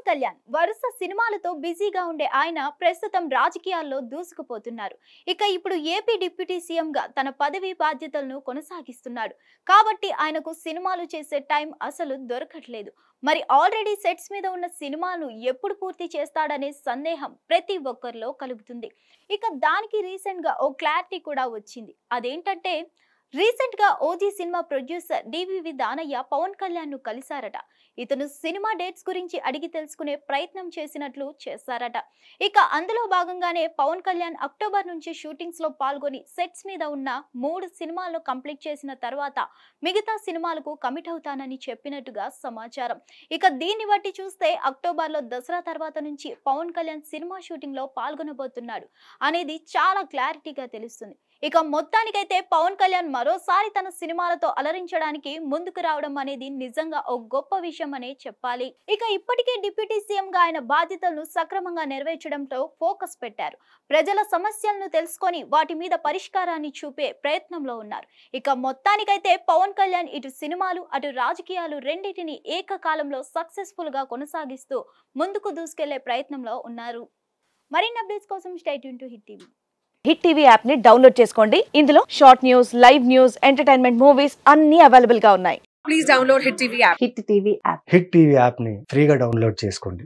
కళ్యాణ్ వరుస సినిమాలతో బిజీగా ఉండే ఆయన ప్రస్తుతం రాజకీయాల్లో దూసుకుపోతున్నారు. ఇక ఇప్పుడు ఏపీ డిప్యూటీ సీఎం గా తన పదవి బాధ్యతలను కొనసాగిస్తున్నాడు. కాబట్టి ఆయనకు సినిమాలు చేసే టైం అసలు దొరకట్లేదు. మరి ఆల్రెడీ సెట్స్ మీద ఉన్న సినిమాను ఎప్పుడు పూర్తి చేస్తాడనే సందేహం ప్రతి ఒక్కరిలో కలుగుతుంది. ఇక దానికి రీసెంట్ గా ఓ క్లారిటీ కూడా వచ్చింది. అదేంటంటే రీసెంట్ గా OG cinema producer DVV Danayya Pawan Kalyan ను కలిశారట. ఇతను సినిమా డేట్స్ గురించి అడిగి తెలుసుకునే ప్రయత్నం చేశారట. ఇక అందులో భాగంగానే పవన్ కళ్యాణ్ అక్టోబర్ నుంచి షూటింగ్స్ లో పాల్గొని సెట్స్ మీద ఉన్న 3 సినిమాలను కంప్లీట్ చేసిన తర్వాత మిగతా సినిమాలకు కమిట్ అవుతానని చెప్పినట్టుగా సమాచారం. ఇక దీన్ని బట్టి చూస్తే అక్టోబర్ లో దసరా తర్వాత నుంచి పవన్ కళ్యాణ్ సినిమా షూటింగ్ లో పాల్గొనబోతున్నాడు అనేది చాలా క్లారిటీగా తెలుస్తుంది. ఇక మొత్తానికైతే పవన్ కళ్యాణ్ మరోసారి తన సినిమాలతో అలరించడానికి ముందుకు రావడం అనేది నిజంగా ఓ గొప్ప విషయం అనే చెప్పాలి. ఇక ఇప్పటికే డిప్యూటీ సీఎం గా ఆయన బాధ్యతలను సక్రమంగా నెరవేర్చడంతో ఫోకస్ పెట్టారు. ప్రజల సమస్యలను తెలుసుకొని వాటి మీద పరిష్కారాన్ని చూపే ప్రయత్నంలో ఉన్నారు. ఇక మొత్తానికైతే పవన్ కళ్యాణ్ ఇటు సినిమాలు అటు రాజకీయాలు రెండింటిని ఏకకాలంలో సక్సెస్ఫుల్ గా కొనసాగిస్తూ ముందుకు దూసుకెళ్లే ప్రయత్నంలో ఉన్నారు. మరిన్ని అప్డేట్స్ కోసం stay tune to hit TV. Hit TV app ని డౌన్లోడ్ చేసుకోండి. ఇందులో short news, live news, entertainment movies అన్ని అవైలబుల్ గా ఉన్నాయి. Please download Hit TV app. Hit TV app hit TV app ని ఫ్రీగా డౌన్లోడ్ చేసుకోండి.